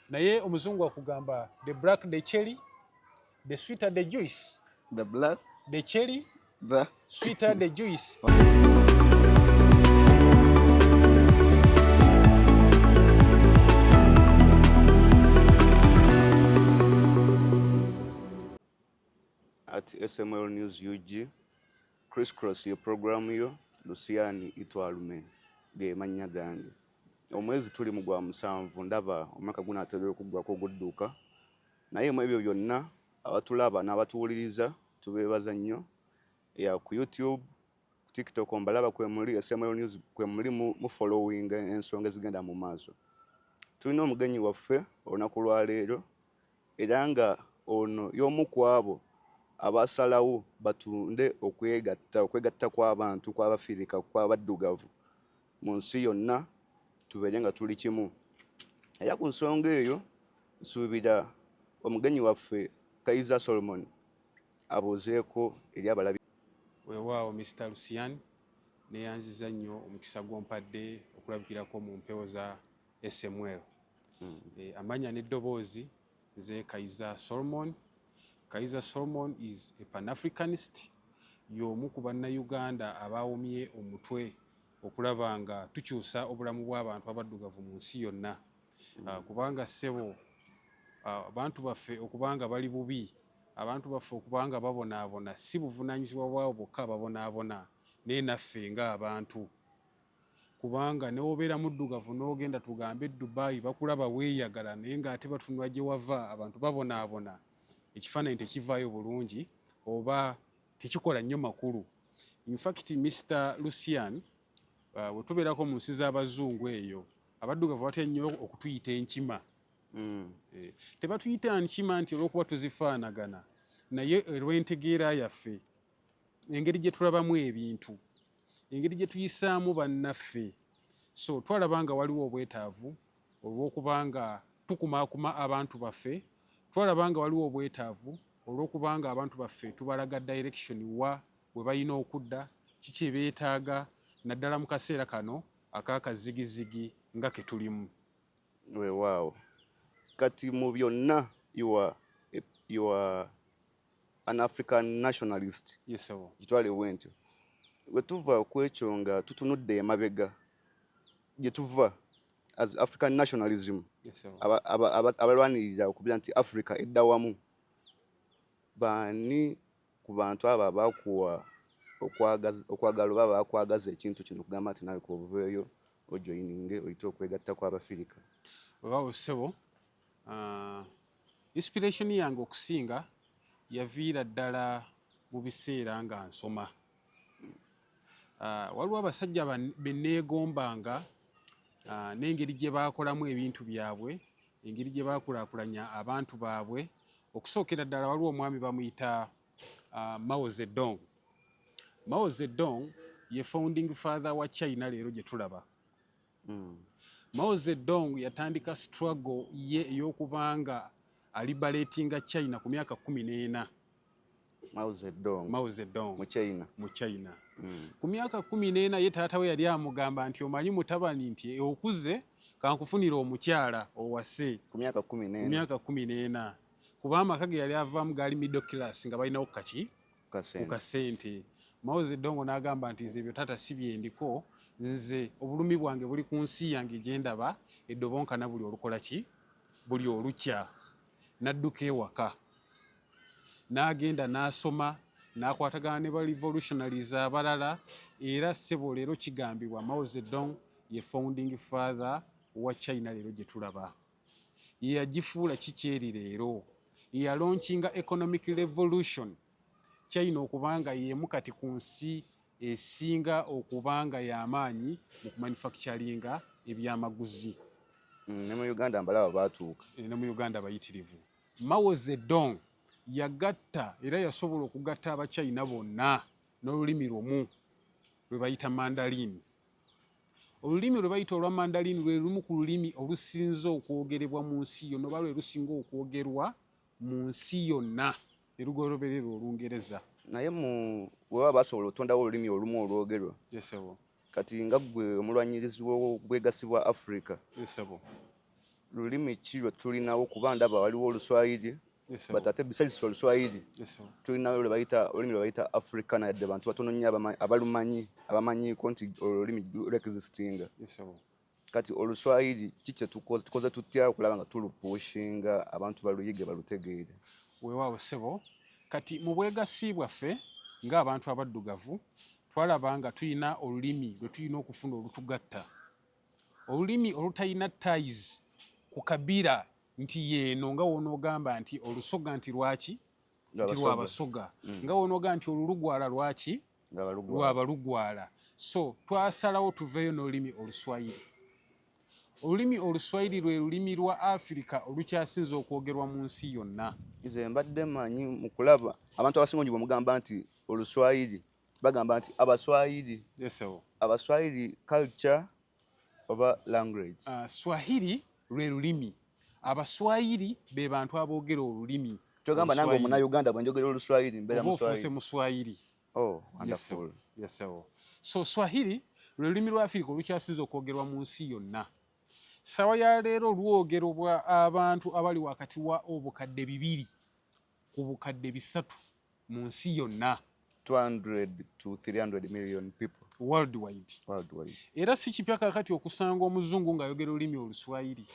naye omuzungu akugamba the black the cherry the sweeter the juice. The black the cherry the sweeter the juice. At SML News UG crisscross your program yo Luciani itwalume ge manya gange omwezi tuli mu gwa musanvu ndaba omwaka guno atera okugwako ogudduka naye mu ebyo byonna abatulaba n'abatuwuliriza tubeebaza nnyo ya ku YouTube ku TikTok mbalaba kwe muli SML News kwe muli mu following ensonga ezigenda mu maaso. Tulina omugenyi waffe olunaku lwa leero era nga ono y'omu ku abo abasalawo batunde okwegatta kw'abantu kw'Abafirika kw'abaddugavu mu nsi yonna tubeere nga tuli kimu. Era ku nsonga eyo nsuubira omugenyi waffe Kaiza Solomon abuuzeeko eri abalabi. Weewaawo Mr. Lucian neeyanziza nnyo omukisa gw'ompadde okulabikirako mu mpewo za SML. Amanya n'eddoboozi nze Kaiza Solomon. Kaiza Solomon is a Pan-Africanist, y'omu ku bannayuganda abaawumye omutwe okulaba nga tukyusa obulamu bw'abantu abaddugavu mu nsi yonna. Kubanga ssebo abantu baffe okubanga bali bubi, abantu baffe okubanga babonaabona si buvunaanyizibwa bwabo bokka babonaabona naye naffe ng'abantu. Kubanga newobeera muddugavu n'ogenda tugambe Dubai bakulaba weeyagala naye ng'ate batunula gye wava abantu babonaabona, ekifaananyi tekivaayo bulungi oba tekikola nnyo makulu. In fact Mr. Lucian bwe tubeerako mu nsi z'abazungu eyo abaddugavu batya nnyo okutuyita enkima. Tebatuyita nkima nti olw'okuba tuzifaanagana naye olw'entegeera yaffe, engeri gye tulabamu ebintu, engeri gye tuyisaamu bannaffe. So twalaba nga waliwo obwetaavu olw'okubanga tukumaakuma abantu baffe, twalaba nga waliwo obwetaavu olw'okubanga abantu baffe tubalaga direction wa bwe balina okudda, ki kye beetaaga naddala mu kaseera kano ak'akazigizigi nga ke tulimu. Weewaawo kati mu byonna you are an African nationalist. Yes sir. Kitwale bwentyo bwe tuva kwekyo nga tutunudde emabega gye tuva as African nationalism. Yes sir. Abalwanirira okubira nti Africa edda wamu baani ku bantu abo abakuwa okwagala oba bakwagaza ekintu kino kugamba nti nawe kuveeyo ojoyininge oyite okwegatta kw'Abafirika? Weewaawo ssebo, inspiration yange okusinga yaviira ddala mu biseera nga nsoma. Waliwo abasajja be neegombanga n'engeri gye baakolamu ebintu byabwe, engeri gye baakulaakulanya abantu baabwe. Okusookera ddala waliwo omwami bamuyita Mao Zedong. Mao Zedong ye founding father wa China leero gye tulaba. Mao Zedong yatandika struggle ye ey'okubanga aliberatinga China ku myaka 14. Mao Zedong mu China. Ku myaka 14 ye taata we yali amugamba nti omanyi mutabani nti okuze kankufunira omukyala owase. Ku myaka 14 kuba amaka ge yali avaamu gaali middle class nga balinawo kaki ku kasente. Mao Zedong n'agamba nti nze ebyo taata si byendiko, nze obulumi bwange buli ku nsi yange gye ndaba eddobonkana buli olukola ki buli olukya. N'adduka ewaka n'agenda n'asoma n'akwatagana ne ba revolutionaries abalala, era ssebo leero kigambibwa Mao Zedong ye founding father wa China leero gye tulaba. Ye yagifuula kikyeri leero, ye yalaunchinga economic revolution. China okubanga y'emu kati ku nsi esinga okubanga y'amaanyi mu kumanufacturinga ebyamaguzi. Ne mu Uganda mbalaba baatuuka. Ne mu Uganda bayitirivu. Mao Zedong yagatta era yasobola okugatta Abachina bonna n'olulimi lumu lwe bayita Mandarin. Olulimi lwe bayita olwa Mandarin lwe lumu ku lulimi olusinze okwogerebwa mu nsi yonna, oba lwe lusinga okwogerwa mu nsi yonna erugoberera Olungereza. Naye mu bwe basobola otondawo olulimi olumu olwogerwa. Yes sebo. Kati nga gwe omulwanyirizi w'obwegasibwa Africa. Yes sebo. lulimi ki lwe tulinawo kuba ndaba waliwo Oluswayiri but ate besides Oluswayiri tulinawo olulimi lwe bayita Africana yadde bantu batono nnyo abamanyiiko nti olulimi lu-existinga. Kati Oluswayiri ki kye tukoze tutya okulaba nga tulupushinga abantu baluyige balutegeere? Weewaawo ssebo, kati mu bwegassi bwaffe ng'abantu abaddugavu twalaba nga tulina olulimi lwe tulina okufuna olutugatta, olulimi olutalina ties ku kabira nti yeeno nga wonoogamba nti Olusoga nti lwaki nti lw'Abasoga, nga wonoogamba nti Olulugwala lwaki lw'Abalugwala. So twasalawo tuveeyo n'olulimi Oluswayiri. Olulimi Oluswayiri lwe lulimi lwa Afrika olukyasinze okwogerwa mu nsi yonna. Nze mbadde manyi mu kulaba abantu abasinga bwe mugamba nti Oluswayiri bagamba nti Abaswayiri. Abaswayiri culture oba language? Swahili lwe lulimi. Abaswayiri be bantu aboogera olulimi. Kyogamba nange Omunnauganda bwe njogera Oluswayiri mbeera Muswayiri. Muswayiri. Oh, wonderful. Yes. So Swahili lwe lulimi lwa Afrika olukyasinze okwogerwa mu nsi yonna. Sawa ya leero lwogerwa abantu abali wakati wa obukadde 2 ku bukadde 3 mu nsi yonna. 200 to 300 million people worldwide. Era si kipya kakati okusanga omuzungu ng'ayogera olulimi Oluswayiri,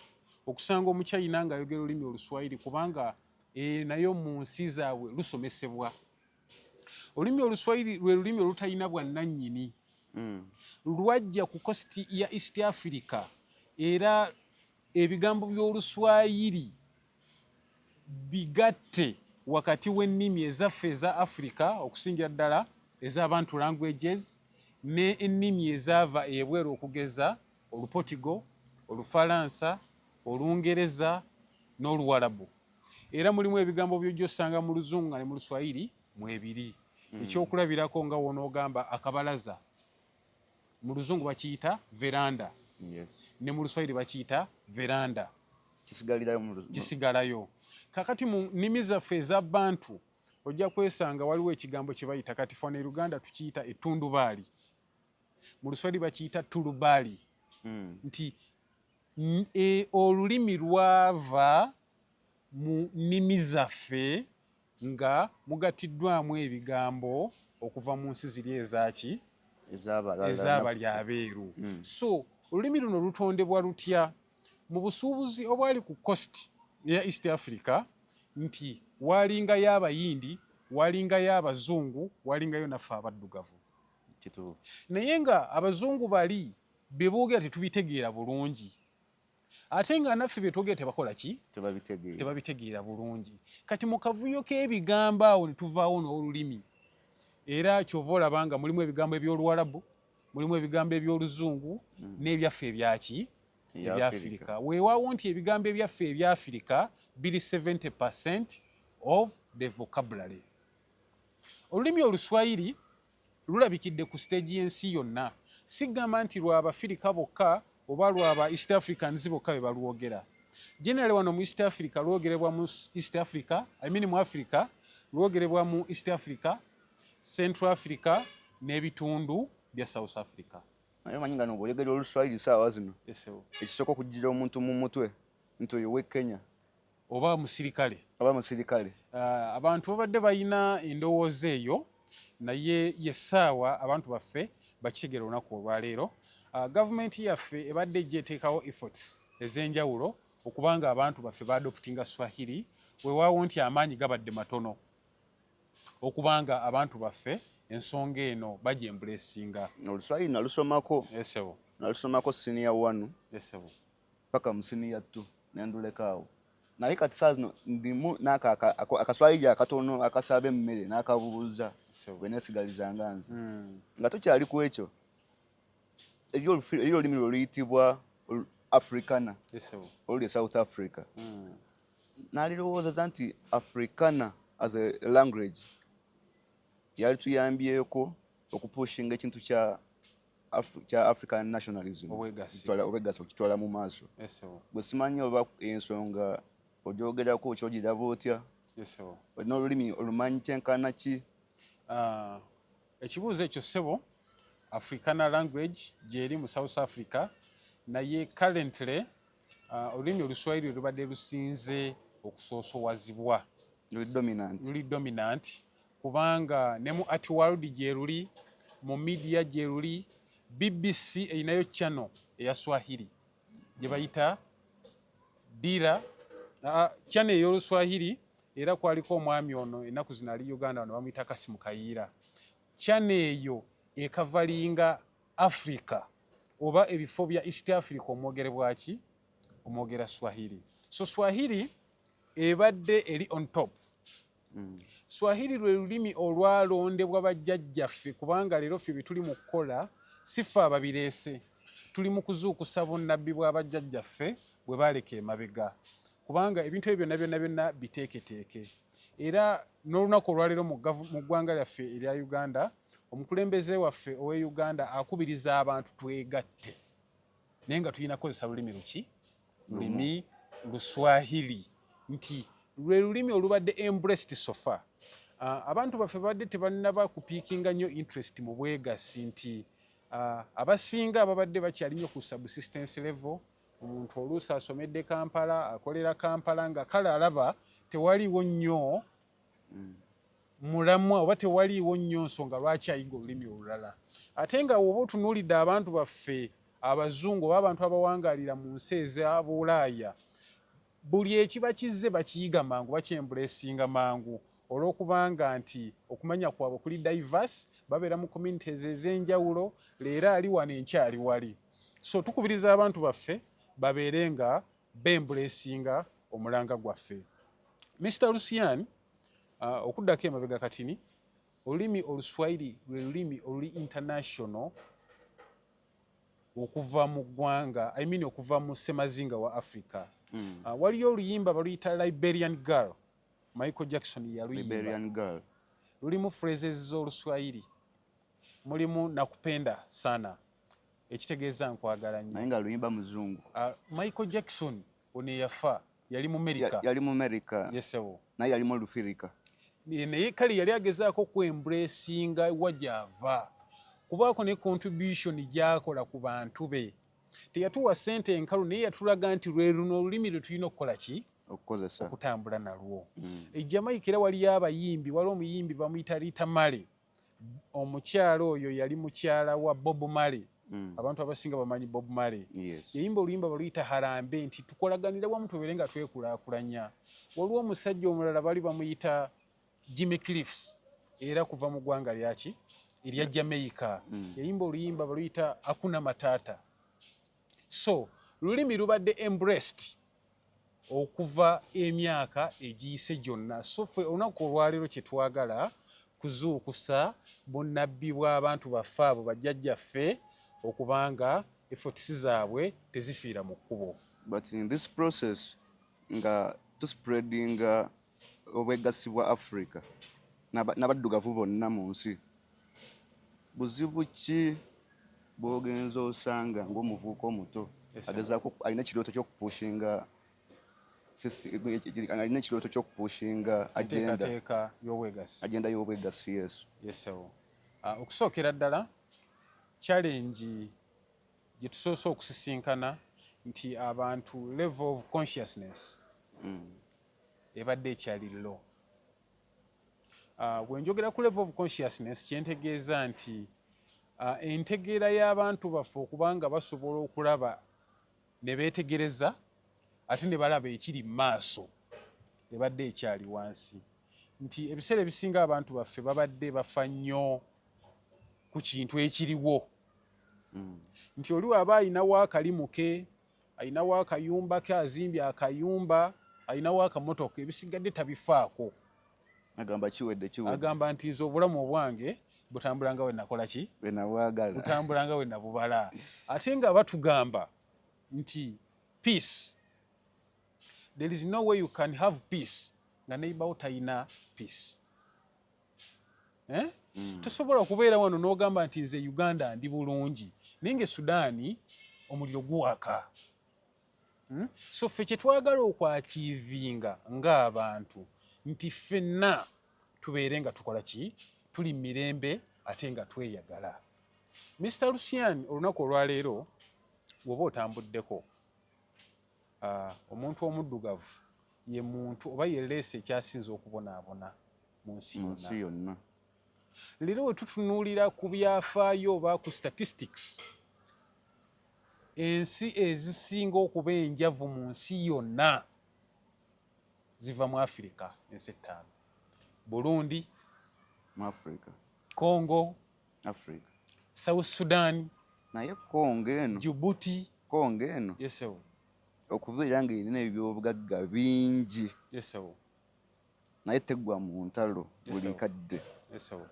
okusanga omuchina ng'ayogera olulimi Oluswayiri, kubanga nayo mu nsi zaabwe lusomesebwa. Olulimi Oluswayiri lwe lulimi olutalina bwannannyini. Lwajja ku coast ya East Africa, era ebigambo by'Oluswayiri bigatte wakati w'ennimi ezaffe eza Africa okusingira ddala ez'abantu languages n'ennimi ezaava ebweru okugeza Oluportugal, Olufalansa, Olungereza n'Oluwarabu. Era mulimu ebigambo by'ojjosanga mu Luzungu ne mu Luswayiri mwebiri. Ekyokulabirako nga wonoogamba akabalaza, mu Luzungu bakiyita veranda, ne mu Luswayiri bakiyita veranda. Kisigalayo. Kakati mu nnimi zaffe ez'Abantu ojja kwesanga waliwo ekigambo kye bayita, kati ffe ne Luganda tukiyita ettundubaali, mu Luswayiri bakiyita tulubaali. Nti olulimi lwava mu nnimi zaffe nga mugattiddwamu ebigambo okuva mu nsi ziri ezaki ez'abali abeeru. So olulimi luno lutondebwa lutya? Mu busuubuzi obwali ku coast ya East Africa, nti walingayo Abayindi, walingayo Abazungu, walingayo naffe abaddugavu. Naye nga Abazungu bali be boogera tetubitegeera bulungi, ate nga naffe be twogera tebakola ki? Tebabitegeera bulungi. Kati mu kavuyo k'ebigambo awo ne tuvaawo n'olulimi. Era kyova olaba nga mulimu ebigambo eby'Oluwarabu, mulimu ebigambo eby'Oluzungu n'ebyaffe ebyaki? Ebyafrika. Weewaawo nti ebigambo ebyaffe ebyafrika biri 70% of the vocabulary. Olulimi Oluswayiri lulabikidde ku stage y'ensi yonna. Sigamba nti lw'Abafirika bokka oba lw'aba East Africans bokka be balwogera. Generally wano mu East Africa lwogerebwa mu East Africa, mu Africa lwogerebwa mu East Africa, Central Africa n'ebitundu bya South Africa. Naye manyi nga n'obw'oyogera Oluswayiri saawa zino ekisooka okujjira omuntu mu mutwe nti oyo w'e Kenya oba musirikale. Abantu babadde balina endowooza eyo, naye yessaawa abantu baffe bakitegeera olunaku olwaleero. Gavumenti yaffe ebadde gyeteekawo efforts ez'enjawulo okubanga abantu baffe baadoptinga Swahili, weewaawo nti amaanyi gabadde matono okubanga abantu baffe ensonga eno bagyembulesinga. Oluswayiri nalusomako senior 1 paka mu senior 2 nendulekaawo. Naye kati saa zino ndimu akaswayiri akatono akasaba emmere n'akabuuza bwe neesigalizanga nze. Nga tokyali ku ekyo, eryo olulimi lwe luyitibwa Africana oluli South Africa. Nalirowoozeza nti Africana as a language yali tuyambyeko okupushinga ekintu kya African nationalism, obwegassi okitwala mu maaso. Bwe simanyi oba ensonga ogyogerako kyogiraba otya? Olina olulimi olumanyi kyenkana ki? Ekibuuzo ekyo ssebo, Africana language gyeri mu South Africa, naye currently olulimi oluswahili lubadde lusinze okusoosowazibwa luli dominant kubanga ne mu Art World gye luli mu media gye luli BBC erinayo channel eya Swahili gye bayita Dira channel ey'Oluswahili era kwaliko omwami ono ennaku zino ali Uganda wano bamuyita Kasimu Kayiira. Channel eyo ekavalinga Africa oba ebifo bya East Africa omwogerebwa ki omwogera Swahili. So Swahili ebadde eri on top. Swahili lwe lulimi olwalondebwa bajjajjaffe kubanga leero ffe bye tuli mu kukola si ffe ababireese, tuli mu kuzuukusa bunnabbi bwa bajjajjaffe bwe baaleka emabega kubanga ebintu ebyo byonna biteeketeeke. Era n'olunaku olwaleero mu ggwanga lyaffe erya Uganda, omukulembeze waffe ow'e Uganda akubiriza abantu twegatte naye nga tulina kukozesa lulimi luki? Lulimi Luswahili nti lwe lulimi olubadde embraced so far. Abantu baffe babadde tebannaba kupiikinga nnyo interest mu bwegassi nti abasinga ababadde bakyali nnyo ku subsistence level. Omuntu oluusi asomedde Kampala, akolera Kampala nga kale alaba tewaliiwo nnyo mulamwa oba tewaliiwo nnyo nsonga lwaki ayiga olulimi olulala. Ate nga woba otunuulidde abantu baffe abazungu oba abantu abawangaalira mu nsi eza Bulaaya, buli ekiba kizze bakiyiga mangu, bakyembuleesinga mangu olw'okubanga nti okumanya kwabwe kuli diverse, babeera mu communities ez'enjawulo, leero ali wano enkyali wali. So tukubiriza abantu baffe babeere nga bembuleesinga omulanga gwaffe. Mr. Lucian, okuddako emabega katini, olulimi Oluswahili lwe lulimi oluli international okuva mu ggwanga, okuva mu ssemazinga wa Africa. Waliyo oluyimba baluyita Liberian Girl, Michael Jackson yaluyimba. Lulimu phrases z'Oluswahili, mulimu nakupenda sana, ekitegeeza nkwagala nnyo. Naye nga luyimba muzungu. Michael Jackson ono eyafa yali mu America. Yali mu America. Yesewo. Naye yali mu Lufirika. Naye kale yali agezaako kwembuleesinga wajava kubaako ne contribution gy'akola ku bantu be. Teyatuwa ssente enkalu naye yatulaga nti lwe luno olulimi lwe tulina okukola ki? Okukozesa. Okutambula nalwo. Jamaica era waliyo abayimbi, waliwo omuyimbi bamuyita Rita Marley. Omukyala oyo yali mukyala wa Bob Marley. Abantu abasinga bamanyi Bob Marley. Yayimba oluyimba baluyita Harambe nti tukolaganira wamu tubeere nga twekulaakulanya. Waliwo omusajja omulala bali bamuyita Jimmy Cliffs era kuva mu ggwanga lyaki erya Jamaica. Yayimba oluyimba baluyita Hakuna Matata. So lulimi lubadde embraced okuva emyaka egiyise gyonna. So ffe olunaku olwaleero kye twagala kuzuukusa bunnabbi bw'abantu baffe abo bajjajjaffe okubanga efotisi zaabwe tezifiira mu kkubo. But in this process nga tuspreadinga obwegassi bwa Africa n'abaddugavu bonna mu nsi, buzibu ki bw'ogenza osanga ng'omuvubuka omuto agezaako alina ekirooto ky'okupushinga alina ekirooto ky'okupushinga agenda y'obwegassi? Yesewo. Okusookera ddala challenge gye tusoose okusisinkana nti abantu level of consciousness ebadde ekyali low. Bwe njogera ku level of consciousness kyentegeeza nti entegeera y'abantu baffe okubanga basobola okulaba ne beetegereza ate ne balaba ekiri mu maaso ebadde ekyali wansi. Nti ebiseera ebisinga abantu baffe babadde bafa nnyo ku kintu ekiriwo. Nti oli aba ayinawo akalimu ke, ayinawo akayumba ke, azimbye akayumba, ayinawo akamotoka, ebisigadde tabifaako. Agamba nti nze obulamu obwange butambula nga we nakola ki? Butambula nga we nabubala. Ate nga batugamba nti peace, there is no way you can have peace nga neighbor wo talina peace. Tosobola okubeera wano n'ogamba nti nze Uganda ndi bulungi naye nga Sudaani omuliro guwaka. So ffe kye twagala okwakiivinga ng'abantu nti ffenna tubeere nga tukola ki? Tuli mirembe ate nga tweyagala. Mr. Lucian, olunaku olwaleero bw'oba otambuddeko omuntu omuddugavu ye muntu oba ye leese ekyasinze okubonaabona mu nsi yonna. Leero we tutunuulira ku byafaayo oba ku statistics, ensi ezisinga okuba enjavu mu nsi yonna ziva mu Afirika ensi ettaano: Burundi, mu Africa, Congo, Africa, South Sudan, naye Congo eno, Djibouti. Congo eno Yesewo. okubeera ng'erina ebyobugagga bingi, Yesewo. naye teggwa mu ntalo buli kadde. Yesewo.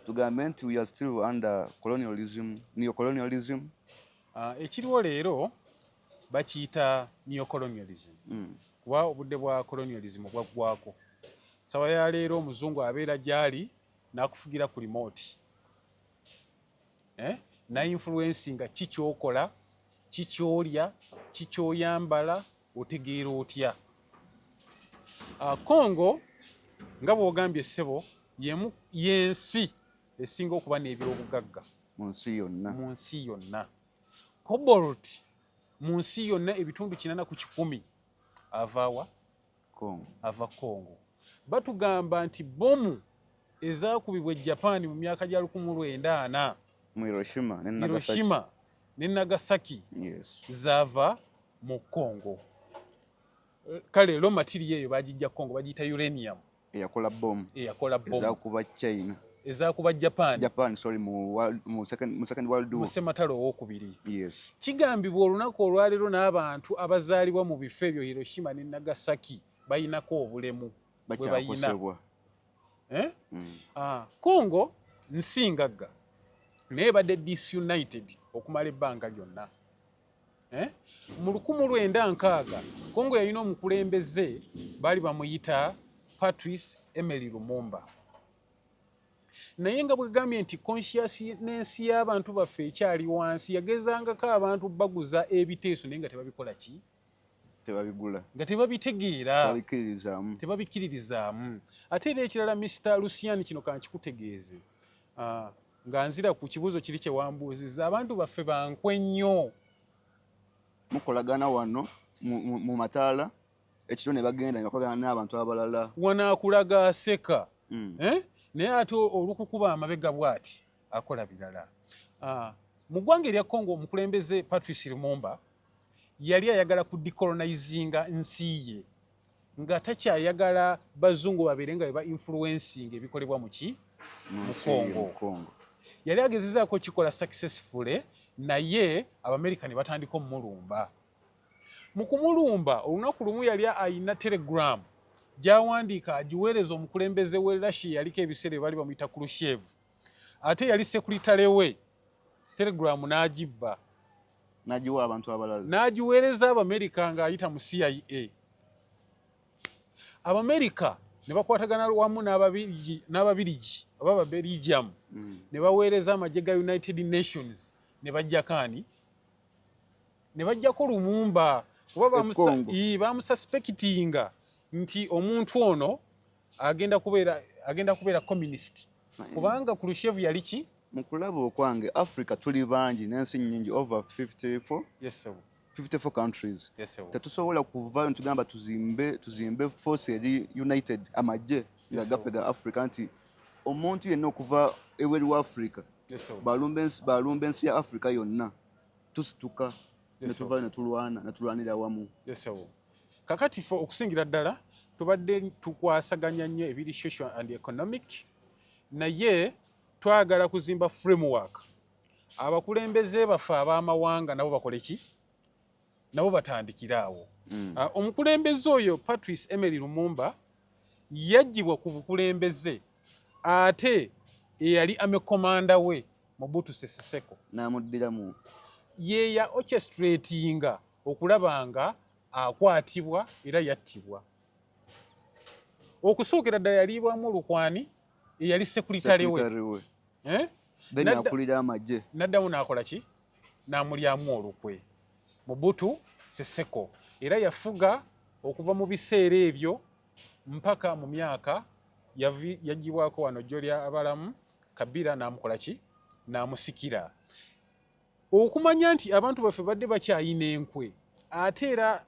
Tugambe nti we are still under colonialism, neocolonialism. Ekiriwo leero bakiyita neocolonialism. Kuba obudde bwa colonialism bwaggwako. Sawa ya leero omuzungu abeera gy'ali n'akufugira ku remote. Na influencinga kikyokola, kikyolya, kikyoyambala, otegeera otya. Congo nga bw'ogambye ssebo y'ensi esinga okuba n'ebyobugagga mu nsi yonna. Cobalt mu nsi yonna ebitundu 40 ku 100 avaawa? Ava Congo. Batugamba nti bomu ezaakubibwa e Japan mu myaka gya 1940 mu Hiroshima ne Nagasaki zaava mu Congo. Kale lo material eyo bagijja Congo bagiyita uranium eyakola bomu ezaakuba China, ezaakuba Japan sorry, mu second world war, mu sematalo owokubiri. Yes. Kigambibwa olunaku olwaleero n'abantu abazaalibwa mu bifo ebyo Hiroshima ne Nagasaki bayinako obulemu bwe bayina. Congo nsingagga naye badde disunited okumala ebbanga lyonna. Mu 1960 Congo yalina omukulembeze baali bamuyita Patrice Emery Lumumba. Naye nga bwegambye nti consciousness y'abantu baffe ekyali wansi, yagezangako abantu baguza ebiteeso naye nga tebabikola ki? Tebabigula. Nga tebabitegeera. Tebabikiririzaamu. Ate era ekirala Mr. Lucian kino kankikutegeeze. Nga nzira ku kibuuzo kiri kye wambuuzizza, abantu baffe bankwe nnyo. Mukolagana wano mu mataala ekiro ne bagenda ne bakolagana n'abantu abalala. Wanaakulaga aseka. Naye ate olukukuba amabega bw'ati akola birala. Mu ggwanga erya Congo omukulembeze Patrice Lumumba yali ayagala ku decolonizinga nsi ye nga takyayagala bazungu babeere nga beba influencing ebikolebwa mu Congo. Yali agezezaako kikola successfully, naye Abamerika ne batandika omulumba. Mu kumulumba olunaku lumu yali ayina telegram gy'awandiika agiweereza omukulembeze w'e Russia yaliko ebiseera bali bamuyita Khrushchev. Ate yali sekuritale we, telegram n'agibba n'agiwa abantu abalala, n'agiweereza Abamerika ng'ayita mu CIA. Abamerika ne bakwatagana wamu n'Ababirigi oba Ababelgium ne baweereza amagye ga United Nations ne bajjakaani ne bajjako Lumumba kuba bamususpectinga nti omuntu ono agenda kubeera communist kubanga Khrushchev yali ki? Mu kulaba okwange Africa tuli bangi n'ensi nnyingi over 54. Yes, sir. 54 countries. Yes, sir. Tetusobola kuva ntugamba tuzimbe force eri united amagye gaffe Africa nti omuntu yenna okuva eweri wa Africa balumba ensi ya Africa yonna tusituka netuva netulwanira wamu. Yes, sir. Kakati fo okusingira ddala tubadde tukwasaganya nnyo ebiri social and economic, naye twagala kuzimba framework abakulembeze baffe ab'amawanga nabo bakole ki? Nabo batandikira awo. Omukulembeze oyo Patrice Emery Lumumba yaggyibwa ku bukulembeze ate eyali amekomanda we Mobutu Sese Seko n'amuddiramu ye ya orchestratinga okulaba nga akwatibwa era yattibwa. Okusookera ddala yaliibwamu olukwani eyali sekuritale we. Then akulira amagye n'addamu n'akola ki? N'amulyamu olukwe. Mobutu Sese Seko era yafuga okuva mu biseera ebyo mpaka mu myaka yaggyibwako wano jjo lya abalamu Kabila n'amukola ki? N'amusikira. Okumanya nti abantu baffe badde bakyayina enkwe ate era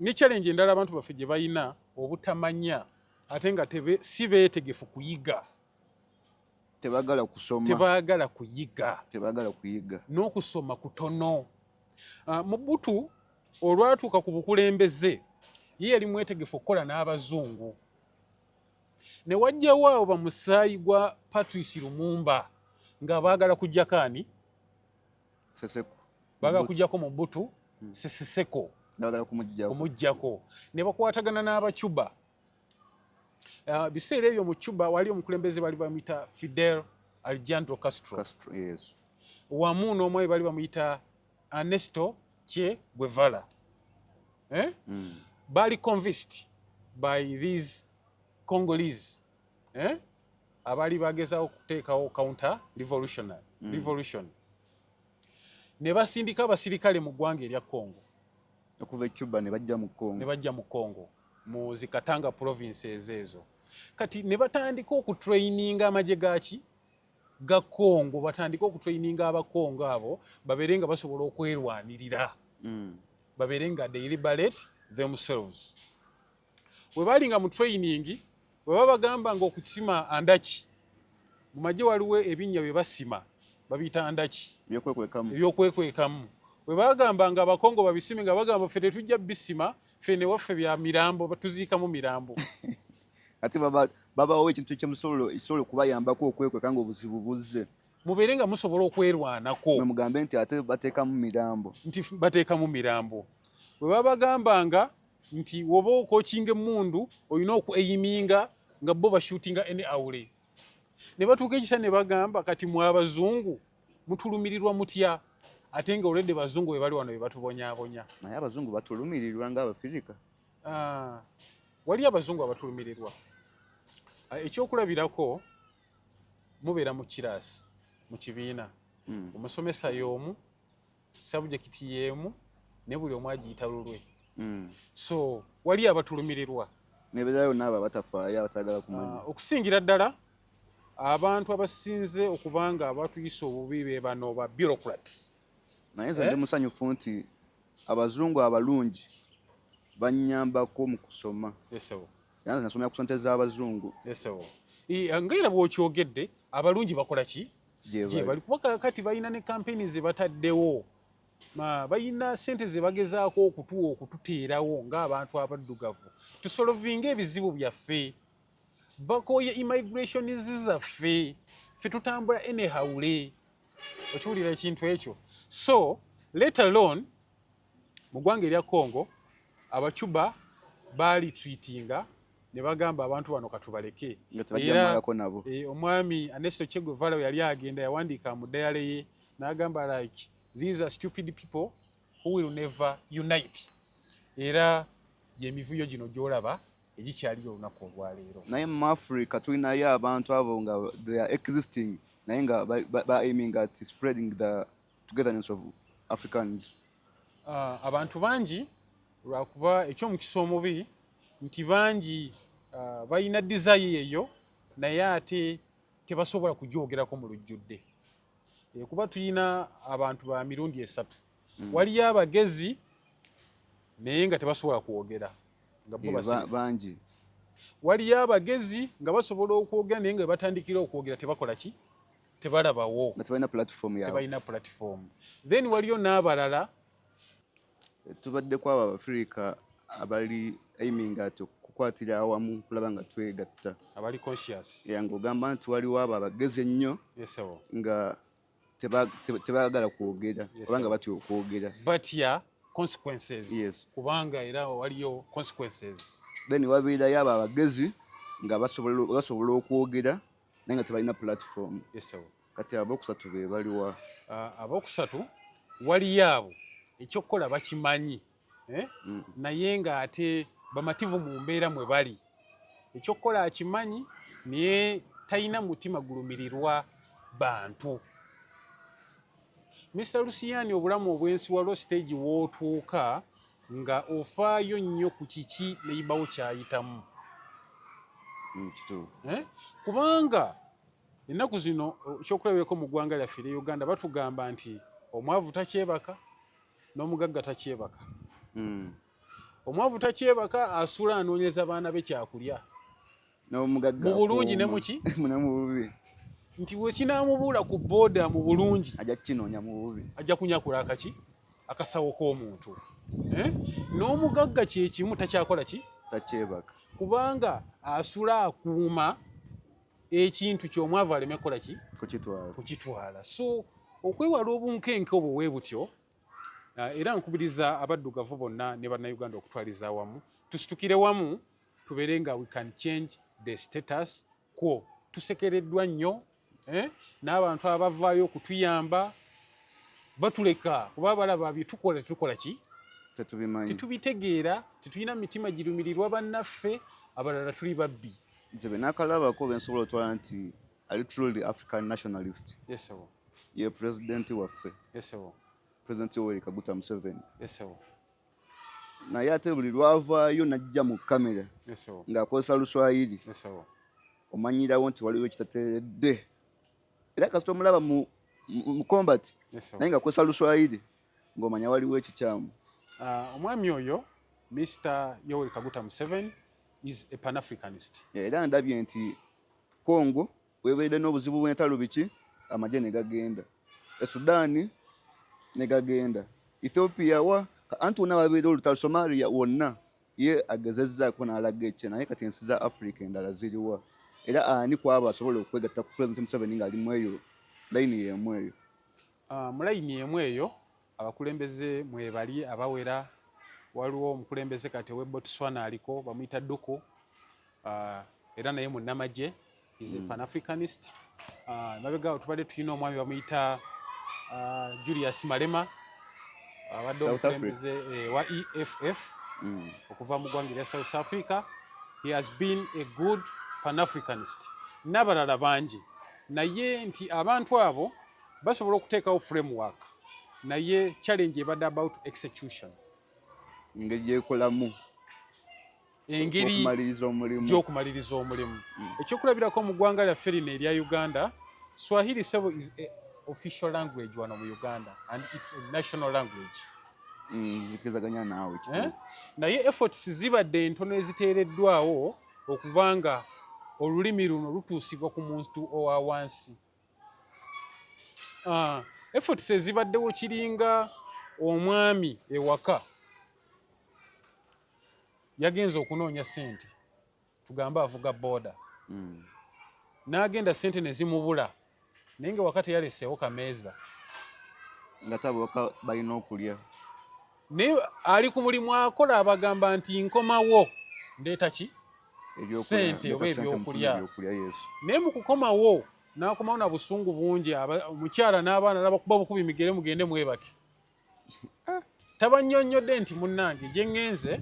ne challenge endala abantu baffe gye balina obutamanya ate nga si beetegefu kuyiga. Tebagala kusoma. Tebagala kuyiga. N'okusoma kutono. Mobutu olwatuuka ku bukulembeze ye yali mwetegefu okukola n'abazungu. Ne wajjawo abo bamusaayi gwa Patrice Lumumba nga baagala kujjako ani? Seseko. Baagala kujjako Mobutu Seseko. Kumujjako. Ne bakwatagana n'Abacuba. Biseera ebyo mu Cuba wali omukulembeze bali bamuyita Fidel Alejandro Castro. Yes. Wamu n'omwe bali bamuyita Ernesto Che Guevara. Bali convinced by these Congolese. Abali bagezaawo okuteekawo counter revolution. Ne basindika abasirikale mu ggwanga erya Congo. Okuva Cuba ne bajja mu Congo. Mu zikatanga provinces ezo. Kati ne batandika okutraininga amagye ga Congo, batandika okutraininga Abakongo abo babeere nga basobola okwerwanirira. Babeere nga they liberate themselves. Bwe bali nga mu training, bwe babagamba nga okukisima andaki, mu magye waliwo ebinnya bye basima babiyita andaki, ebyokwekwekamu. Bwe bagamba nga Abakongo babisime nga bagamba ffe tetujja bisima, ffe ne waffe bya mirambo, batuziikamu mirambo. Ate babawo ekintu ekisobola okubayambako okwekweka nga obuzibu buzze. Mubeere nga musobola okwerwanako. Mwe mugambe nti ate bateekamu mirambo. Bwe babagambanga nti woba okookinga emmundu olina okueyiminga nga bo bashutinga ene awule. Ne batuuka ekisa ne bagamba kati mwe Abazungu mutulumirirwa mutya ate nga olwedde Bazungu bwe bali wano be batubonyaabonya. Naye Abazungu batulumirirwa nga Abafirika. Wali Abazungu abatulumirirwa. Ekyokulabirako mubeera mu kiraasi, mu kibiina. Omusomesa y'omu, sabujekiti y'emu, ne buli omu agiyita lulwe. So wali abatulumirirwa. Nebeerayo n'abo abatafaayo abatagala kumanya. Okusingira ddala abantu abasinze okubanga abatuyisa obubi be bano ba bureaucrats. Naye nze ndi musanyufu nti Abazungu abalungi bannyambako mu kusoma. Yanze nasomera ku ssente z'Abazungu. Ngaera bw'okyogedde abalungi bakola ki? Gye bali kuba kati balina ne kampeyini ze bataddewo. Balina ssente ze bagezaako okututeerawo ng'abantu abaddugavu. Tusolovinga ebizibu byaffe. Bakooye immigration zaffe. Ffe tutambula enehawule. Okiwulira ekintu ekyo. So, let alone, mu ggwanga erya Congo, Abacuba baali tweetinga ne bagamba abantu bano katubaleke. Era omwami Ernesto Che Guevara yali agenda yawandiika mu diary ye n'agamba like these are stupid people who will never unite. Era y'emivuyo gino gy'olaba egikyali olunaku olwaleero. Naye mu Africa tulinayo abantu abo nga they are existing naye nga aiming at spreading the togetherness of Africans. Abantu bangi lwakuba ekyomukisa omubi nti bangi balina desire eyo naye ate tebasobola kugyogerako mu lujjudde. Kuba tulina abantu ba mirundi esatu. Waliyo abagezi naye nga tebasobola kwogera nga bo bangi. Waliyo abagezi nga basobola okwogera naye nga batandikira okwogera tebakola ki? Tebalabawo. Tebalina platform yaabwe. Tebalina platform. Then waliyo n'abalala tubaddeko abo Abafirika abali aiming at okukwatira awamu kulaba nga twegatta. Abali conscious. Ng'ogamba nti waliwo abo abagezi ennyo nga tebagala kwogera kubanga batya okwogera. Batya consequences. Kubanga era waliyo consequences. Then wabeerayo abo abagezi nga basobola okwogera naye nga tebalina platform. Kati abookusatu be baliwa? Abookusatu waliyo abo ekyokukola bakimanyi naye nga ate bamativu mu mbeera mwe bali. Ekyokukola akimanyi naye talina mutima gulumirirwa bantu. Mr. Lusiani obulamu obwensi waliwo stage w'otuuka nga ofaayo nnyo ku kiki neyibawo kyayitamu. Kubanga ennaku zino ekyokulabirako mu ggwanga lyaffe erya Uganda batugamba nti omwavu takyebaka n'omugagga takyebaka. omwavu takyebaka asula anoonyeza baana be kyakulya mu bulungi ne muki nti we kinaamubuula ku booda mu bulungi ajja kukinoonya mu bubi, ajja kunyakula akaki akasawo k'omuntu. N'omugagga kye kimu takyakola ki takyebaka kubanga asula akuuma ekintu ky'omwavu aleme kukola ki kukitwala. So okwewala obunkenke obwo bwe butyo, era nkubiriza abaddugavu bonna ne bannayuganda okutwaliza awamu, tusitukire wamu tubeere nga we can change the status quo. Tusekereddwa nnyo n'abantu abavaayo okutuyamba batuleka kuba balaba bye tukola ki tetubitegeera, tetulina mitima girumirirwa bannaffe, abalala tuli babbi. nze be nakalabako bensobola otwala nti ali truly African nationalist. Yes sir. Ye president waffe. Yes sir. President Yoweri Kaguta Museveni. Yes sir. Naye ate buli lwavaayo najja mu kamera ng'akozesa Luswayiri omanyirawo nti waliwo ekitateredde, era kasita omulaba mu combat naye ng'akozesa Luswayiri ng'omanya waliwo ekikyamu. Omwami oyo Mr. Yoweri Kaguta Museveni is a Pan-Africanist. Era ndabye nti Congo weberedde n'obuzibu bw'entalo biki amagye ne gagenda, Sudan ne gagenda, Ethiopia wa anti wonna babeera olutalo, Somalia wonna ye agezezzaako n'alaga ekye, naye kati ensi za Africa endala ziriwa? Era ani kwaba asobola okwegatta ku President Museveni ng'ali mu eyo layini y'emu eyo? Mu layini y'emu eyo abakulembeze mwebali abawera. Waliwo omukulembeze kati we Botswana aliko bamuyita Duku, era naye munnamagye, is a Pan-Africanist. Mabega tubadde tulina omwami bamuyita Julius Malema abadde omukulembeze wa EFF okuva mu ggwanga erya South Africa. He has been a good Pan-Africanist n'abalala bangi, naye nti abantu abo basobola okuteekawo framework, naye challenge ebadde about execution, engeri gyekolamu engeri gy'okumaliriza omulimu. Ekyokulabirako mu ggwanga lyaffe lino erya Uganda, Swahili sebo is a official language wano mu Uganda and it's a national language. Zikizaganya naawe naye efforts zibadde entono eziteereddwawo okubanga olulimi luno lutuusibwa ku muntu owa wansi. Efforts ezibaddewo kiringa omwami ewaka yagenza okunoonya ssente, tugambe avuga booda, n'agenda ssente ne zimubula, naye nga wakati yaleseewo kameeza nga tabawaka balina okulya, naye ali ku mulimu akola abagamba nti nkomawo ndeeta ki ssente oba ebyokulya. Naye mu kukomawo n'akomawo na busungu bungi, omukyala n'abaana n'abakuba bukubi migere mugende mwebake. Tabannyonnyodde nti munnange gye ŋŋenze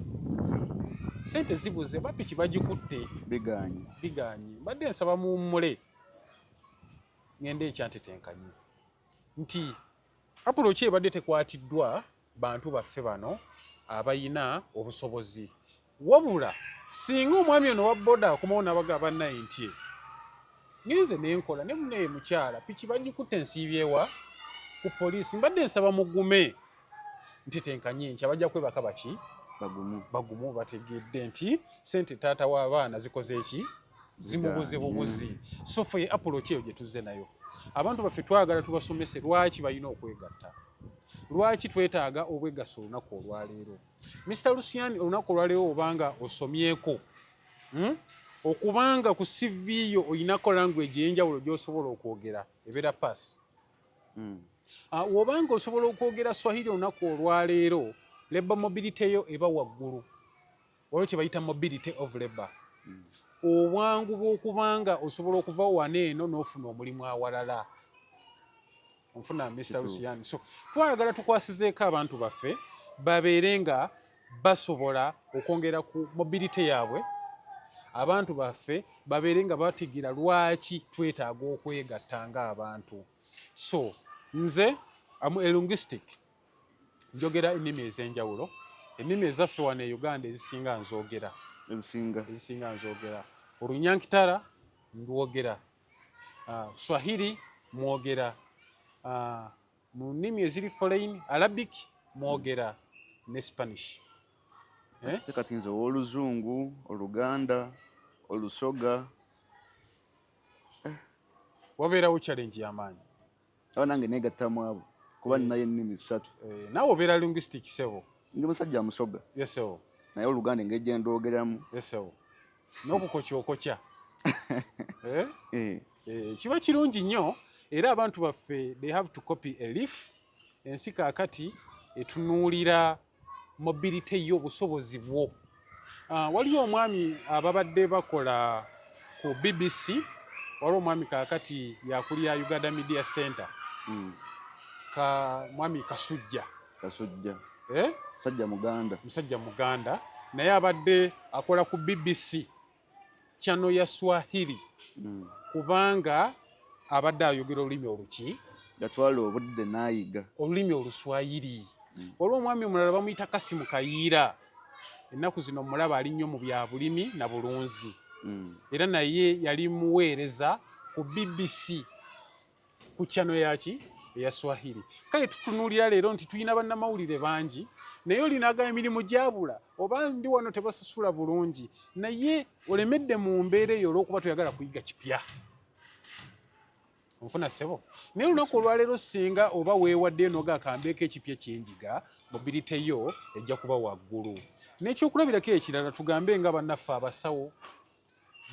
ssente zibuze, bapiki bagikutte biganye, mbadde nsaba muwummule ngende ekyantetenkanye nti apulo ki ebadde tekwatiddwa bantu baffe bano abayina obusobozi, wabula singa omwami ono wa boda akomawo n'abagamba naye nti ngenze nenkola ne munnaye mukyala piki bagikutte nsiibyewa ku poliisi, mbadde nsaba mugume ntetenkanye nkya bajja kwebaka baki bagumu bategedde nti sente taata w'abaana zikoze eki zimubuze bubuzi. So fe approach eyo gye tuzze nayo, abantu baffe twagala tubasomese lwaki balina okwegatta, lwaki twetaaga obwegaso olunaku olwaleero. Mr. Lusiani, olunaku olwaleero obanga osomyeko okubanga ku CV yo oyinako language ey'enjawulo gy'osobola okwogera ebeera pass. Wobanga osobola okwogera Swahili olunaku olwaleero, labor mobility yo eba waggulu, waliwo kye bayita mobility of labor. Obwangu bw'okubanga osobola okuva wano eno n'ofuna omulimu awalala. Onfuna Mr. Lusiani. So twagala tukwasizeeko abantu baffe babeere nga basobola okwongera ku mobility yaabwe, abantu baffe babeere nga bategeera lwaki twetaaga okwegatta ng'abantu. So nze amu linguistic, njogera ennimi ez'enjawulo, ennimi ezaffe wano e Uganda ezisinga nzogera, Olunyankitara ndwogera, Swahili mwogera, mu nnimi eziri foreign Arabic mwogera ne Spanish. kati nze oluzungu oluganda olusoga wabeerawo challenge y'amaanyi awo nange neegattamu abo kuba ninayo ennimi 3 naawe obeera linguistic sebo ndi musajja musoga yesebo naye oluganda engeri gye ndoogeramu yesebo n'okukokya kiba kirungi nnyo era abantu baffe they have to copy a leaf ensi kaakati etunuulira mobility y'obusobozi bwo. Waliwo omwami ababadde bakola ku BBC waliwo omwami kaakati yakulira Uganda Media Center mwami Kasujja musajja Muganda naye abadde akola ku BBC channel ya Swahili kubanga abadde ayogera olulimi oluki yatwala obudde n'ayiga olulimi Oluswahili. Waliwo omwami omulala bamuyita Kasimu Kayiira ennaku zino mulaba ali nnyo mu bya bulimi na bulunzi era naye yali muweereza ku BBC ku channel yaki eya Swahili. Kale tutunuulira leero nti tulina bannamawulire bangi naye olinaga emirimu gyabula oba ndi wano tebasasula bulungi naye olemedde mu mbeera eyo olw'okuba toyagala kuyiga kipya. Onfuna ssebo naye olunaku olwaleero singa oba weewaddeyo noga akambeeko ekipya kyenjiga mobility yo ejja kuba waggulu. N'ekyokulabirako ekirala tugambe nga bannaffe abasawo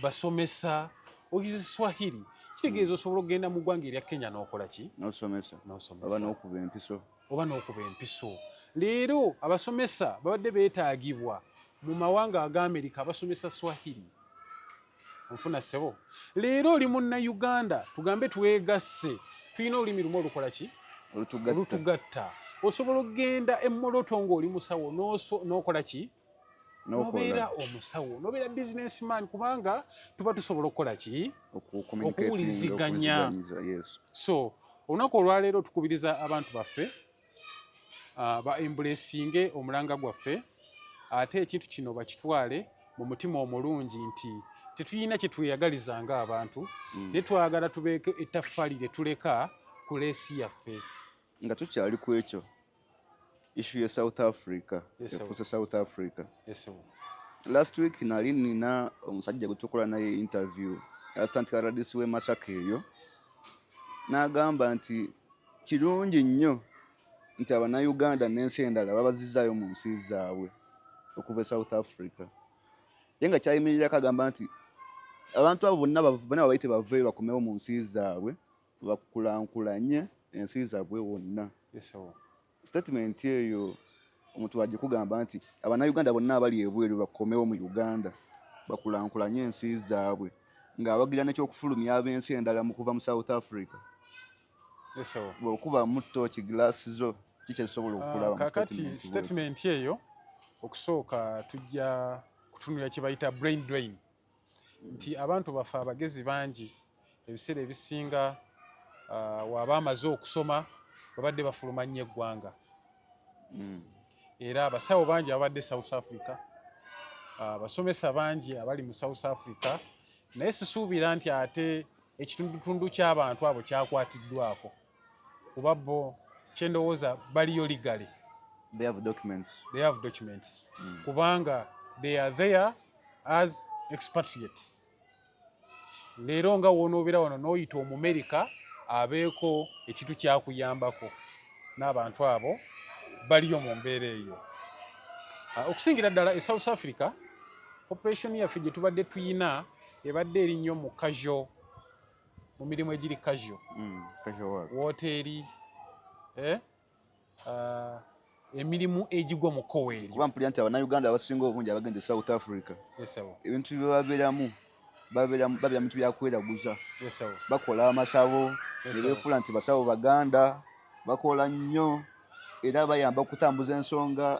basomesa oyize Swahili kitegeeza osobola okugenda mu ggwanga erya Kenya n'okola ki n'osomesa oba n'okuba empiso. Leero abasomesa babadde beetaagibwa mu mawanga aga Amerika abasomesa Swahili. Onfuna ssebo leero oli munnayuganda tugambe twegasse tulina olulimi lumu olukola ki olutugatta. Osobola okgenda emmoloto ng'oli musawo n'okola ki nobeera omusawo nobeera businessman kubanga tuba tusobola okukola ki okuwuliziganya. So olunaku olwaleero tukubiriza abantu baffe ba embracinge omulanga gwaffe ate ekintu kino bakitwale mu mutima omulungi nti tetulina kye tweyagaliza ng'abantu naye twagala tubeeko ettaffaali lye tuleka ku leesi yaffe. Nga tukyali ku ekyo issue ya South Africa efuuse South Africa. Last week nali nina omusajja gwe tukola naye interview assistant radis we Masaka eyo n'agamba nti kirungi nnyo nti Abannayuganda n'ensi endala babazizaayo mu nsi zaabwe okuva South Africa. Ye nga kyayimirira kagamba nti abantu abo bonna babayite baveeyo bakomewo mu nsi zaabwe bakulankulanye ensi zaabwe wonna. Statement eyo omuntu wajja kugamba nti Abannayuganda bonna abali ebweru bakomewo mu Uganda bakulankulanye ensi zaabwe ng'abagira n'ekyokufulumya ab'ensi endala mu kuva mu South Africa. Bw'okuba mutto kiglaasi zo kikyesobola okulaba mu statement eyo okusooka tujja kutunulira kye bayita brain drain nti abantu baffe abagezi bangi ebiseera ebisinga waaba amaze okusoma babadde bafuluma nnyo eggwanga era abasawo bangi abadde South Africa abasomesa bangi abali mu South Africa naye sisuubira nti ate ekitundutundu ky'abantu abo kyakwatiddwako kuba bo kyendowooza baliyo legally they have documents kubanga they are there as expatriates. Leero nga wonoobeera wano n'oyita Omumerika abeeko ekintu kyakuyambako n'abantu abo baliyo mu mbeera eyo. Okusingira ddala e South Africa population yaffe gye tubadde tuyina ebadde eri nnyo mu casual mu mirimu egiri casual woteeri emirimu egigwa mu koweeri. Kuba mpulira nti Abannayuganda abasinga obungi abagenda e South Africa ebintu bye babeeramu babeera mu bintu byakweraguza bakola amasabo ne beefuula nti basawo Baganda bakola nnyo era bayamba okutambuza ensonga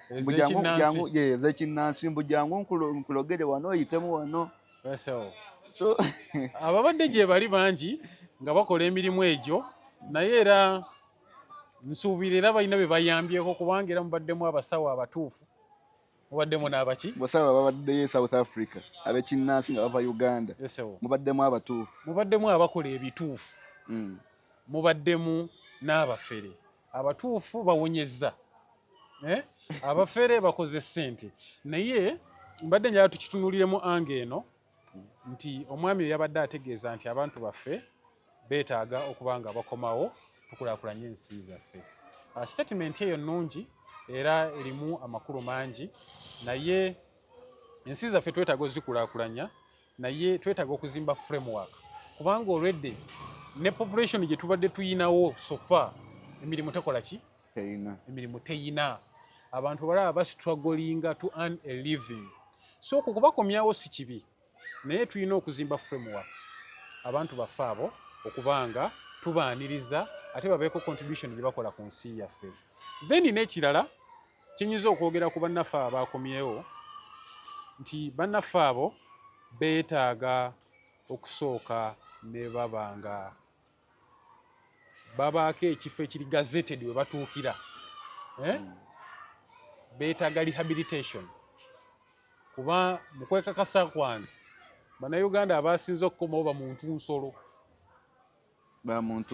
ez'ekinnansi mbu jangu nkulogere wano oyitemu wano. So ababadde gye bali bangi nga bakola emirimu egyo naye era nsuubira era balina be bayambyeko kubanga era mubaddemu abasawo abatuufu mubaddemu n'abaki basawo babaddeyo South Africa ab'ekinnansi nga bava Uganda mubaddemu abatuufu mubaddemu abakola ebituufu mubaddemu n'abafere abatuufu bawonyezza abafere bakoze ssente naye mbadde njala tukitunuliremu ange eno nti omwami yabadde ategeeza nti abantu baffe beetaaga okuba nga bakomawo tukulaakulanye ensi zaffe. Statement eyo nnungi era erimu amakulu mangi naye ensi zaffe twetaaga ozikulaakulanya naye twetaaga okuzimba framework kubanga already ne population gye tubadde tuyinawo sofa emirimu tekola ki? Emirimu teyina. Abantu balaba bastrugglinga to earn a living. So kubakomyawo si kibi naye tulina okuzimba framework abantu baffe abo okubanga tubaaniriza ate babeeko contribution gye bakola ku nsi yaffe. Then n'ekirala kinyuza okwogera ku bannaffe abakomyewo nti bannaffe abo beetaaga okusooka ne babanga babaako ekifo ekiri gazetted we batuukira. Beetaaga rehabilitation kuba mu kwekakasa kwange bannayuganda abasinze okukomawo bamuntu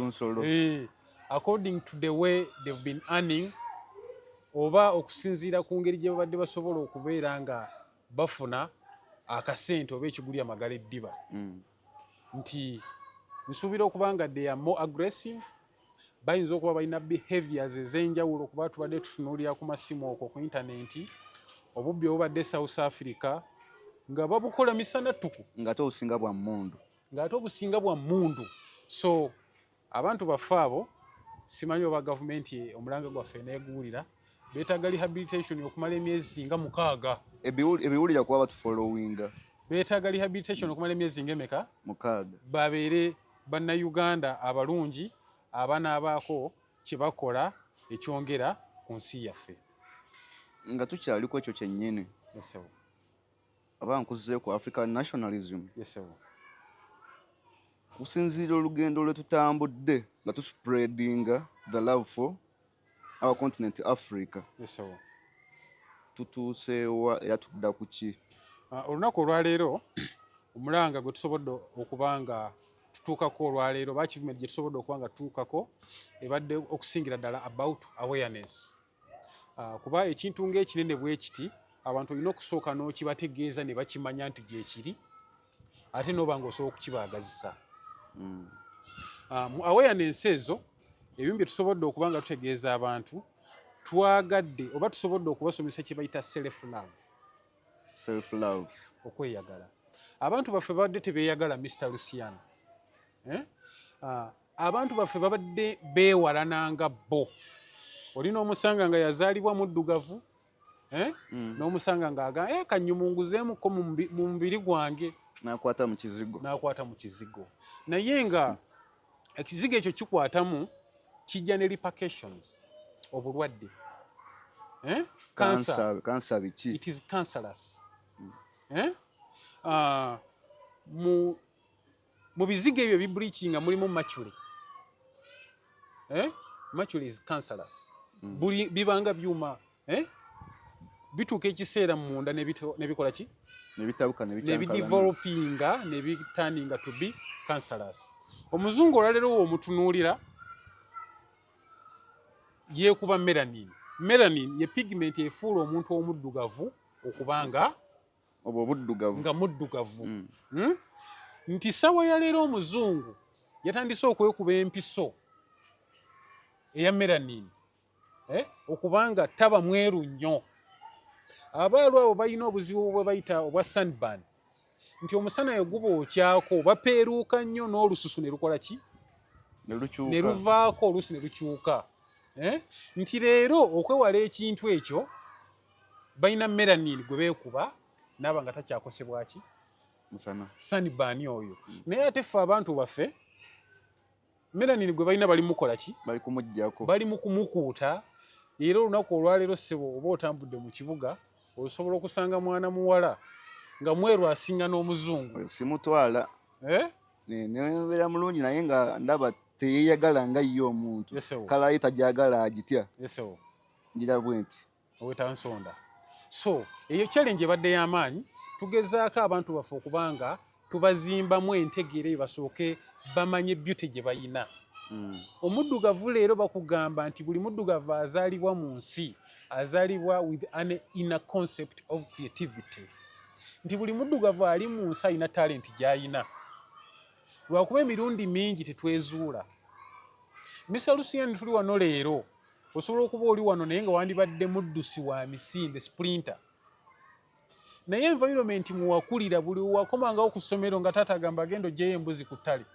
nsolo. According to the way they've been earning oba okusinziira ku ngeri gye babadde basobola okubeera nga bafuna akasente oba ekiguli amagala eddiba. Nti nsuubira okuba nga they are more aggressive, bayinza okuba balina behaviors ez'enjawulo kuba tubadde tutunuulira ku masimu okwo ku intaneti obubbi obubadde South Africa nga babukola misana ttuku ng'ate obusinga bwa mmundu. So abantu baffe abo simanyi oba gavumenti omulanga gwaffe neeguwulira beetaaga rehabilitation okumala emyezi nga 6. Ebiwulira kuba batufollowinga. Beetaaga rehabilitation okumala emyezi ng'emeka? 6. Babeere bannayuganda abalungi abanaabaako kye bakola ekyongera ku nsi yaffe. Nga tukyaliko ekyo kyennyini. Aba nkuzize ku African nationalism. Kusinziira olugendo lwe tutambudde nga tuspreadinga the love for our continent Africa. Tutuuseewa era tudda ku ki? Olunaku olwaleero omulanga gwe tusobodde okuba nga tutuukako olwaleero oba achievement gye tusobodde okuba nga tutuukako ebadde okusingira ddala about awareness. Kuba ekintu ng'ekinene bwe kiti abantu olina okusooka n'okibategeeza ne bakimanya nti gyekiri ate n'oba ng'osobola okukibaagazisa. Mu awareness ezo ebimu bye tusobodde okuba nga tutegeeza abantu twagadde oba tusobodde okubasomesa kye bayita self love, okweyagala. Abantu baffe babadde tebeeyagala Mr. Luciano. Abantu baffe babadde beewalananga bo. Olina omusanga nga yazaalibwa muddugavu n'omusanga ng'aga kannyumunguzeemuko mu mubiri gwange n'akwata mu kizigo. Naye nga ekizigo ekyo kikwatamu kijja ne repercussions obulwadde. Cancer biki? It is cancerous. Mu bizigo ebyo bibleachinga mulimu mercury. Mercury is cancerous. Bibanga byuma bituuka ekiseera munda nebikola ki? Nebidevelopinga nebitaninga to be cancerous. Omuzungu olwaleero omutunuulira yeekuba melanin. Melanin ye pigment efuula omuntu omuddugavu okubanga nga muddugavu. Nti sawa ya leero omuzungu yatandise okwekuba empiso eya melanin okubanga taba mweru nnyo. Abaalu abo balina obuzibu bwe bayita obwa sunburn. Nti omusana gubokyako bapeeruuka nnyo n'olususu ne lukola ki? Ne luvaako oluusi ne lukyuka. Nti leero okwewala ekintu ekyo balina melanin gwe beekuba naaba nga takyakosebwa ki? Sunburn oyo. Naye ate ffe abantu baffe melanin gwe balina bali mukola ki? Bali mu kumukuuta. Era olunaku olwaleero ssebo oba otambudde mu kibuga osobola okusanga mwana muwala nga mweru asinga n'omuzungu. Simutwala. Nebeera mulungi naye nga ndaba teyeeyagala nga ye omuntu. Kala ye tajagala agitya. Ngira bwenti. Owetansonda. So eyo challenge ebadde y'amaanyi tugezaako abantu baffe okubanga tubazimbamu entegeere basooke bamanye beauty gye bayina. Omuddugavu leero bakugamba nti buli muddugavu azaalibwa mu nsi azalibwa with an inner concept of creativity. Nti buli muddugavu ali mu nsi alina talenti gy'ayina. Lwakuba emirundi mingi tetwezuula. Mr. Lucian tuli wano leero. Osobola okuba oli wano naye nga wandibadde muddusi wa misinde sprinter. Naye environment muwakulira buli wakomangawo ku ssomero nga taata agamba agenda oggyeyo embuzi ku ttale.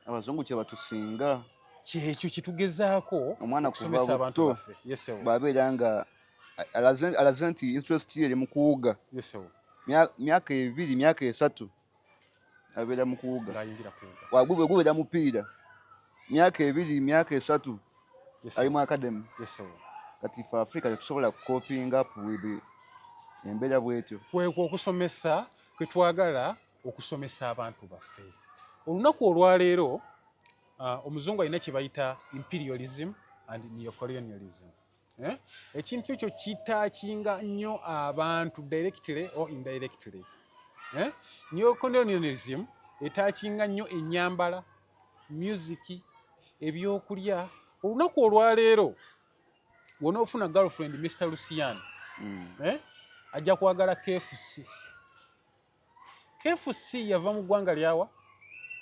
Abazungu kye batusinga. Kyekyo kitugezaako okusomesa abantu baffe. Bw'abeera nga alaze nti interest ye eri mu kuwuga. Myaka 2 myaka 3 abeera mu kuwuga. Bwe gubeera mupiira myaka 2 myaka 3 ali mu academy. Kati fa Africa tetusobola coping up with embeera bwetyo. Kwekwo okusomesa kwe twagala okusomesa abantu baffe. Olunaku olwaleero omuzungu alina kye bayita imperialism and neocolonialism. Ekintu ekyo kitaakinga nnyo abantu directly or indirectly. Neocolonialism etaakinga nnyo ennyambala, music, ebyokulya. Olunaku olwaleero w'onoofuna girlfriend Mr. Lucian ajja kwagala KFC. KFC yava mu ggwanga lyawa?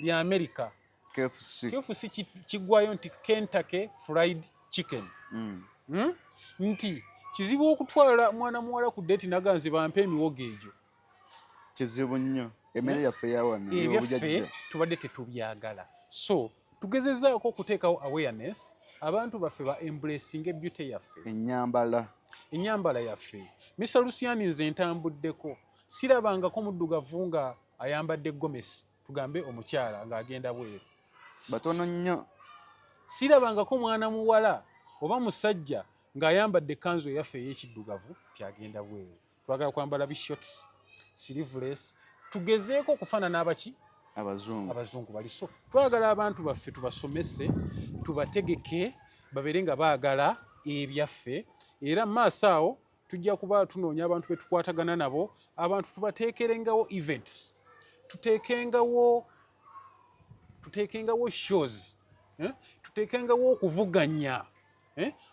Lya America. KFC kiggwayo nti Kentucky Fried Chicken. Nti kizibu okutwala mwana muwala ku date naganzi bampe emiwogo egyo. Kizibu nnyo. Emmere yaffe yawano ebyaffe tubadde tetubyagala. So tugezezaako okuteekawo awareness abantu baffe ba embracing beauty yaffe. Ennyambala yaffe. Mr. Lucian nze ntambuddeko. Sirabangako muddugavu nga ayambadde gomesi. Tugambe omukyala ng'agenda bweru. Batono nnyo. Sirabangako mwana muwala oba musajja ng'ayambadde kanzu eyaffe ey'ekiddugavu kyagenda bweru. Twagala kwambala bishorts, sleeveless. Tugezeeko okufaanana abaki? Abazungu bali. So twagala abantu baffe tubasomese, tubategeke babeere nga baagala ebyaffe. Era maaso awo tujja kuba tunoonya abantu be tukwatagana nabo, abantu tubateekerengawo events. Tuteekengawo shows. Tuteekengawo okuvuganya.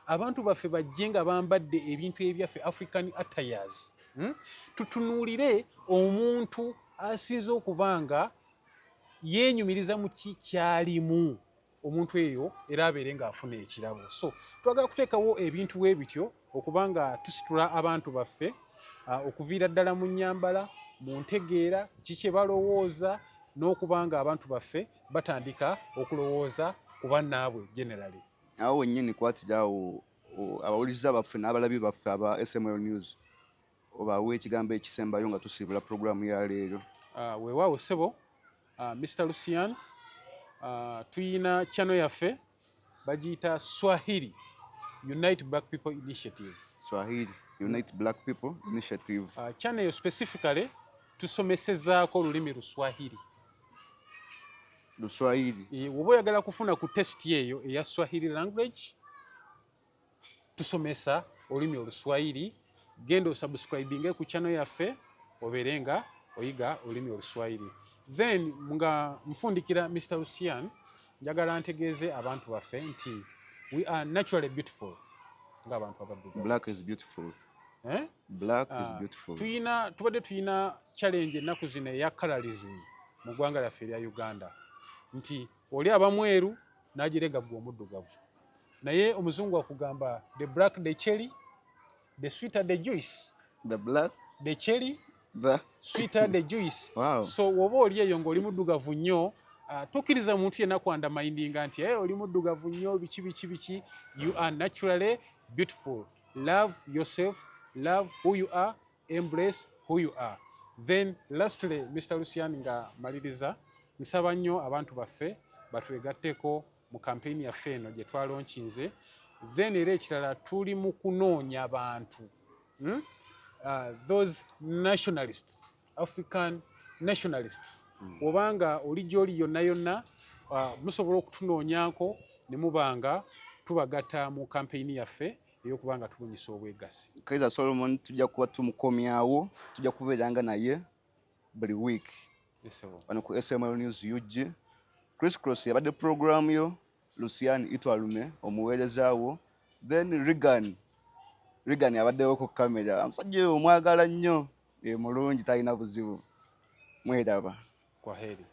Abantu baffe bajje nga bambadde ebintu ebyaffe African attires. Tutunuulire omuntu asinze okubanga yeenyumiriza mu kyalimu omuntu eyo era abeere ng'afuna ekirabo. So twagala kuteekawo ebintu bwe bityo okubanga tusitula abantu baffe okuviira ddala mu nnyambala, mu ntegeera, kiki kye balowooza, n'okubanga abantu baffe batandika okulowooza ku bannaabwe generally. Awo wennyini kwatirawo abawuliza baffe n'abalabi baffe aba SML News obawe ekigambo ekisembayo nga tusiibula puroguramu ya leero. Weewaawo ssebo, Mr. Lucian tuyina channel yaffe bagiyita Swahili Unite Black People Initiative. Swahili Unite Black People Initiative. Channel eyo specifically tusomesezaako olulimi Luswahili. Woba oyagala kufuna ku test eyo eya Swahili language tusomesa olulimi Oluswahili. Genda osubscribinge ku channel yaffe obeere nga oyiga olulimi Oluswahili. Then nga mfundikira Mr. Lucian njagala ntegeeze abantu baffe nti we are naturally beautiful ng'abantu abaddugavu. Black is beautiful. Black is beautiful. Tubadde tuyina challenge ennaku zino eya colorism mu ggwanga lyaffe erya Uganda. Nti oli abamweru n'agirega gwe omuddugavu. Naye omuzungu akugamba the black the cherry, the sweeter the juice. The black the cherry, the sweeter the juice. Wow. So woba oli eyo ng'oli muddugavu nnyo, tokkiriza muntu yenna kwandamindinga nti oli muddugavu nnyo biki. You are naturally beautiful. Love yourself, love who you are, embrace who you are. Then lastly, Mr. Lucian nga maliriza, nsaba nnyo abantu baffe batwegatteko mu campaign yaffe eno gye twalonkinze. Then era ekirala tuli mu kunoonya abantu. Those nationalists, African nationalists. Obanga oli gy'oli yonna musobola okutunoonyaako ne mubanga tubagatta mu campaign yaffe ey'okubanga tubunyisa obwegassi. Kaizer Solomon tujja kuba tumukomyawo, tujja kubeeranga naye buli week. Wano ku SML News UG. Chris Cross yabadde program yo, Lucian Itwalume omuweerezaawo, then Regan Regan abaddewo ku kamera omusajja oyo omwagala nnyo mulungi talina buzibu mweraba Kwaheri.